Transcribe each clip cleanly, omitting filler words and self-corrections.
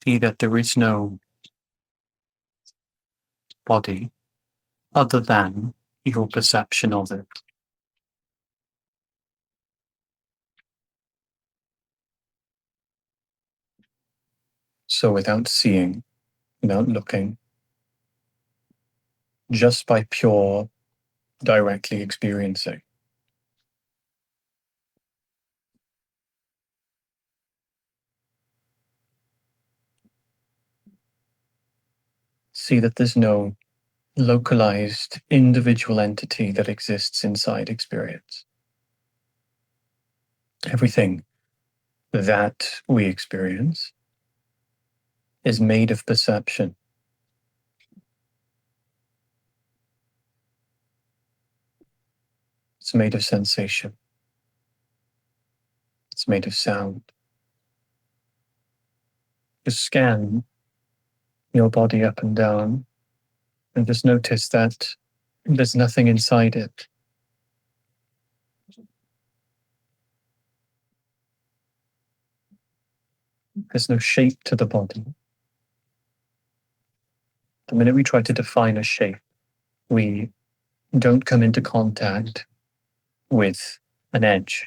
See that there is no body other than your perception of it. So without seeing, without looking, just by pure directly experiencing. See that there's no localized individual entity that exists inside experience. Everything that we experience is made of perception. It's made of sensation. It's made of sound. Just scan your body up and down and just notice that there's nothing inside it. There's no shape to the body. The minute we try to define a shape, we don't come into contact with an edge.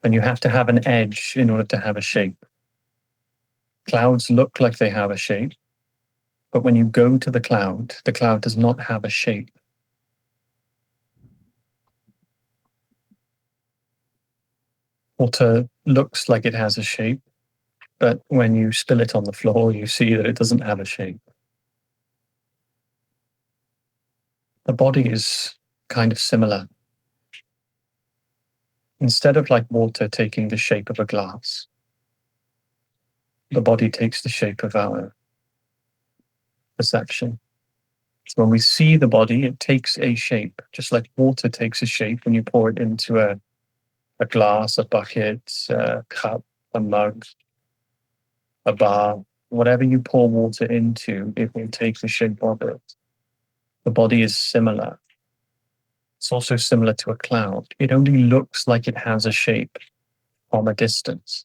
And you have to have an edge in order to have a shape. Clouds look like they have a shape, but when you go to the cloud does not have a shape. Water looks like it has a shape, but when you spill it on the floor, you see that it doesn't have a shape. The body is kind of similar. Instead of like water taking the shape of a glass, the body takes the shape of our perception. So when we see the body, it takes a shape, just like water takes a shape when you pour it into a glass, a bucket, a cup, a mug, a bar. Whatever you pour water into, it will take the shape of it. The body is similar. It's also similar to a cloud. It only looks like it has a shape from a distance.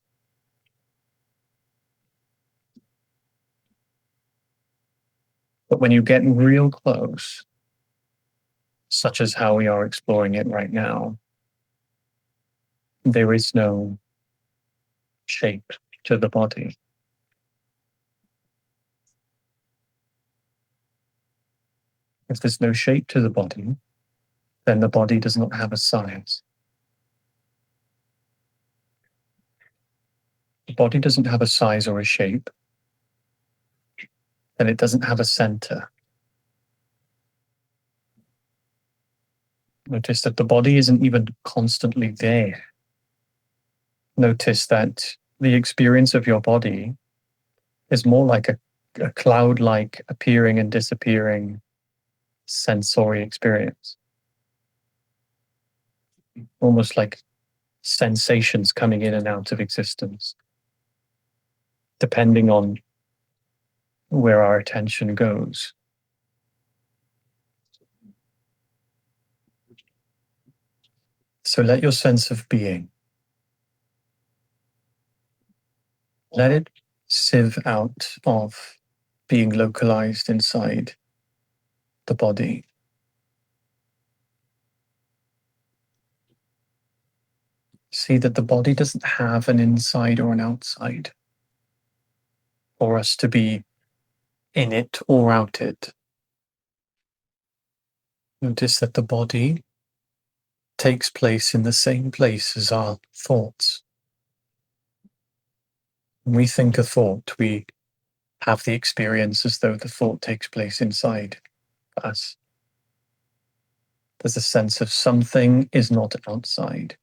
But when you get real close, such as how we are exploring it right now, there is no shape to the body. If there's no shape to the body, then the body does not have a size. The body doesn't have a size or a shape, and it doesn't have a center. Notice that the body isn't even constantly there. Notice that the experience of your body is more like a cloud-like appearing and disappearing sensory experience. Almost like sensations coming in and out of existence, depending on where our attention goes. So let your sense of being, let it sieve out of being localized inside the body. See that the body doesn't have an inside or an outside, for us to be in it or out it. Notice that the body takes place in the same place as our thoughts. When we think a thought, we have the experience as though the thought takes place inside us. There's a sense of something is not outside,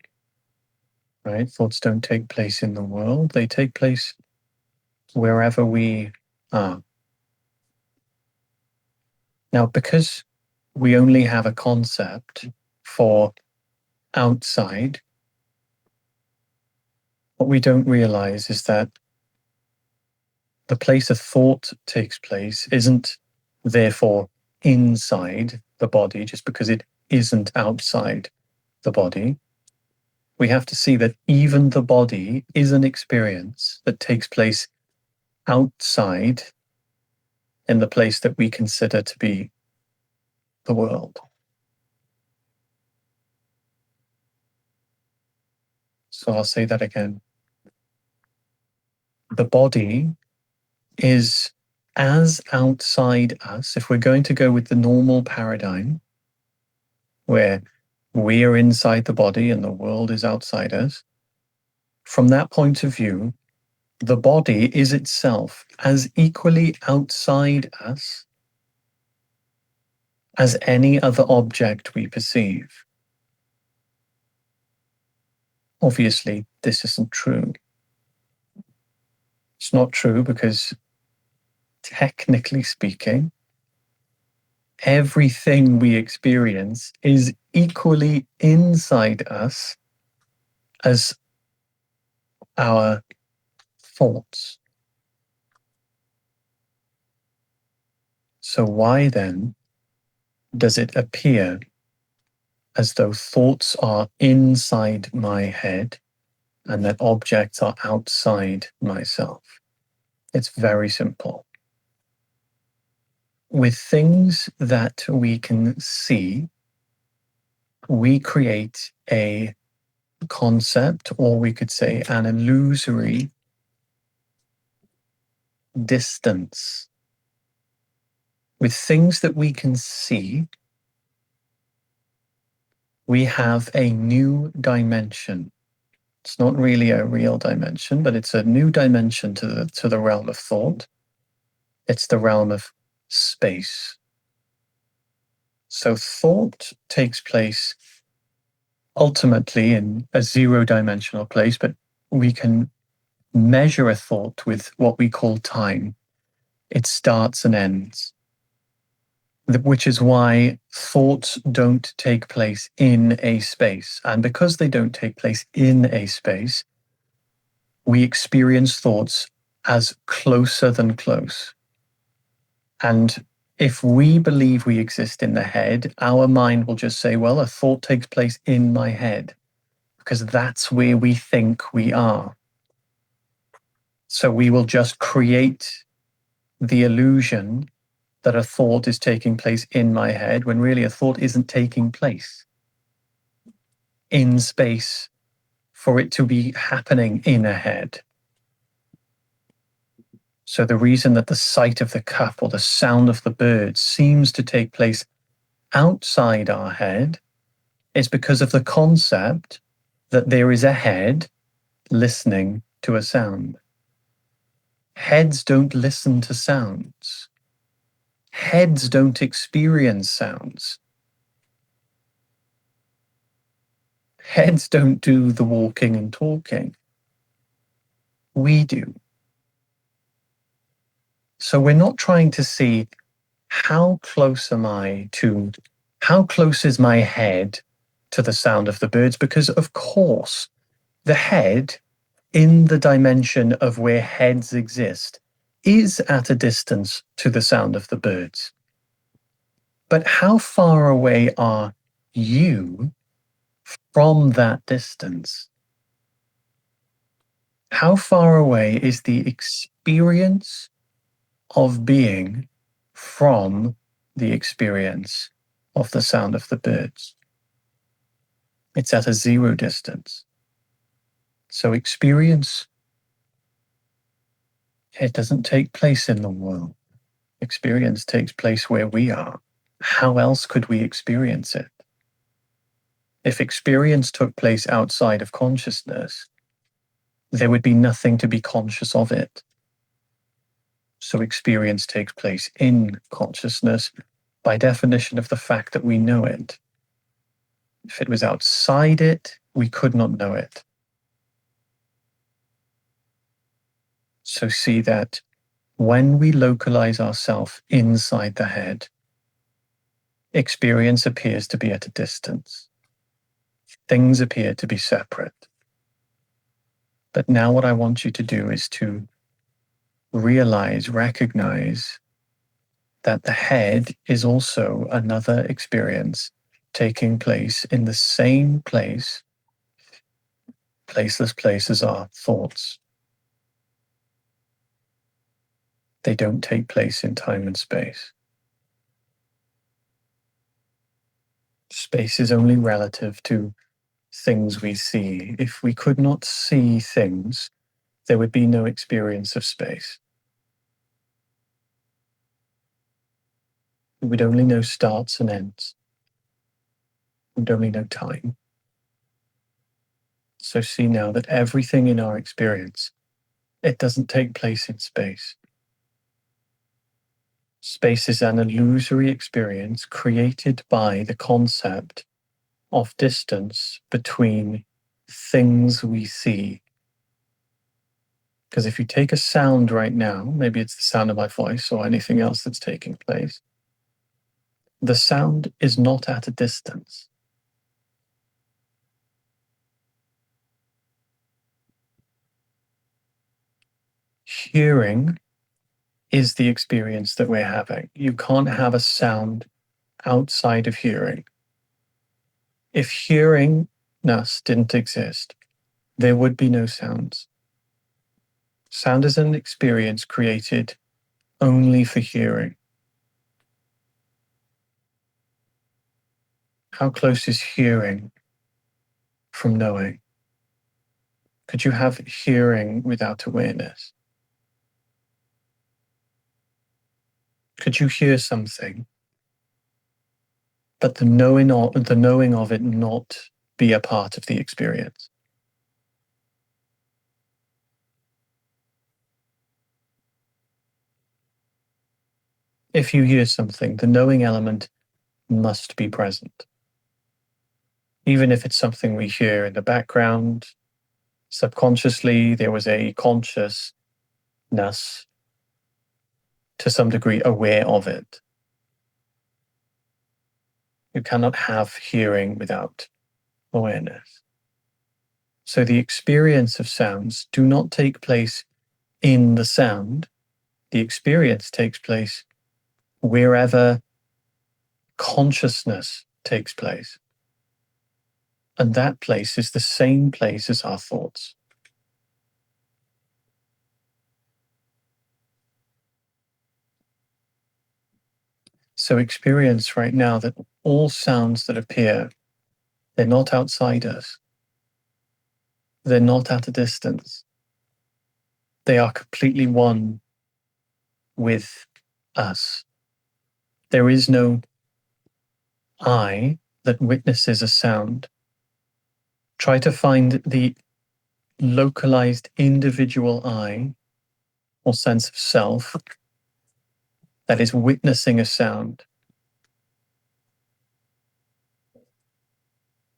right? Thoughts don't take place in the world. They take place wherever we are. Now, because we only have a concept for outside, what we don't realize is that the place a thought takes place isn't therefore inside the body just because it isn't outside the body. We have to see that even the body is an experience that takes place outside in the place that we consider to be the world. So I'll say that again. The body is as outside us, if we're going to go with the normal paradigm, where we are inside the body and the world is outside us, from that point of view, the body is itself as equally outside us as any other object we perceive. Obviously, this isn't true. It's not true because, technically speaking, everything we experience is equally inside us as our thoughts. So why then does it appear as though thoughts are inside my head and that objects are outside myself? It's very simple. With things that we can see, we create a concept, or we could say an illusory distance. With things that we can see, we have a new dimension. It's not really a real dimension, but it's a new dimension to the realm of thought. It's the realm of space. So thought takes place ultimately in a zero-dimensional place, but we can measure a thought with what we call time. It starts and ends, which is why thoughts don't take place in a space. And because they don't take place in a space, we experience thoughts as closer than close. And if we believe we exist in the head, our mind will just say, well, a thought takes place in my head, because that's where we think we are. So we will just create the illusion that a thought is taking place in my head, when really a thought isn't taking place in space for it to be happening in a head. So the reason that the sight of the cup or the sound of the bird seems to take place outside our head is because of the concept that there is a head listening to a sound. Heads don't listen to sounds. Heads don't experience sounds. Heads don't do the walking and talking. We do. So we're not trying to see how close is my head to the sound of the birds, because of course the head in the dimension of where heads exist is at a distance to the sound of the birds. But how far away are you from that distance? How far away is the experience of being from the experience of the sound of the birds? It's at a zero distance. So experience, it doesn't take place in the world. Experience takes place where we are. How else could we experience it? If experience took place outside of consciousness, there would be nothing to be conscious of it. So experience takes place in consciousness by definition of the fact that we know it. If it was outside it, we could not know it. So see that when we localize ourselves inside the head, experience appears to be at a distance. Things appear to be separate. But now what I want you to do is to recognize that the head is also another experience taking place in the same place. Placeless places are thoughts. They don't take place in time and space. Space is only relative to things we see. If we could not see things, there would be no experience of space. We would only know starts and ends. We would only know time. So see now that everything in our experience, it doesn't take place in space. Space is an illusory experience created by the concept of distance between things we see. Because if you take a sound right now, maybe it's the sound of my voice or anything else that's taking place, the sound is not at a distance. Hearing is the experience that we're having. You can't have a sound outside of hearing. If hearingness didn't exist, there would be no sounds. Sound is an experience created only for hearing. How close is hearing from knowing? Could you have hearing without awareness? Could you hear something, but the knowing of it not be a part of the experience? If you hear something, the knowing element must be present. Even if it's something we hear in the background, subconsciously, there was a consciousness to some degree aware of it. You cannot have hearing without awareness. So the experience of sounds do not take place in the sound. The experience takes place wherever consciousness takes place. And that place is the same place as our thoughts. So experience right now that all sounds that appear, they're not outside us. They're not at a distance. They are completely one with us. There is no I that witnesses a sound. Try to find the localized individual I or sense of self that is witnessing a sound.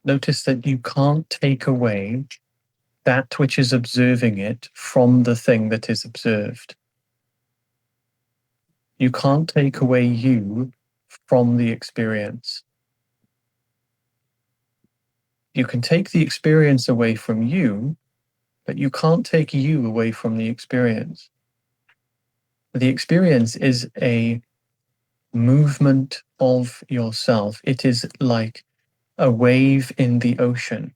Notice that you can't take away that which is observing it from the thing that is observed. You can't take away you from the experience. You can take the experience away from you, but you can't take you away from the experience. The experience is a movement of yourself. It is like a wave in the ocean.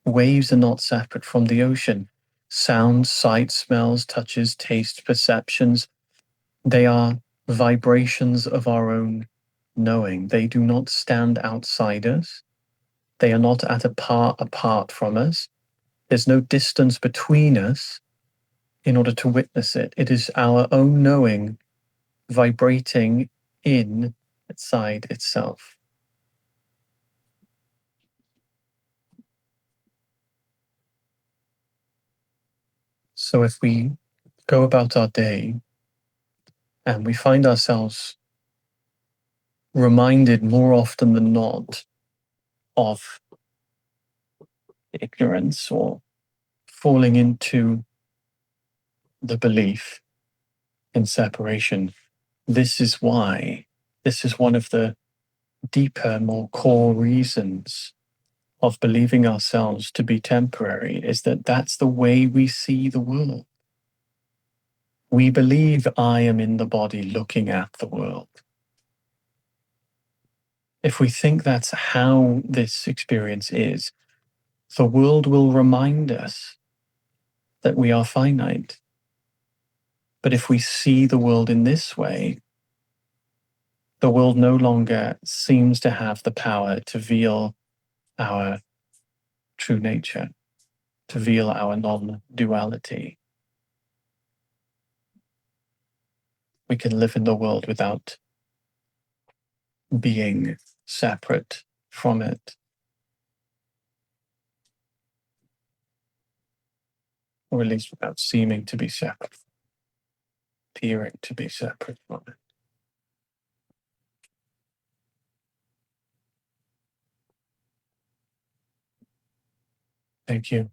Waves are not separate from the ocean. Sounds, sights, smells, touches, tastes, perceptions, they are vibrations of our own knowing. They do not stand outside us. They are not apart from us. There's no distance between us in order to witness it. It is our own knowing vibrating inside itself. So if we go about our day and we find ourselves reminded more often than not of ignorance or falling into the belief in separation, this is why. This is one of the deeper, more core reasons of believing ourselves to be temporary, is that that's the way we see the world. We believe I am in the body looking at the world. If we think that's how this experience is, the world will remind us that we are finite. But if we see the world in this way, the world no longer seems to have the power to veil our true nature, to veil our non-duality. We can live in the world without being separate from it, or at least without seeming to be separate, appearing to be separate from it. Thank you.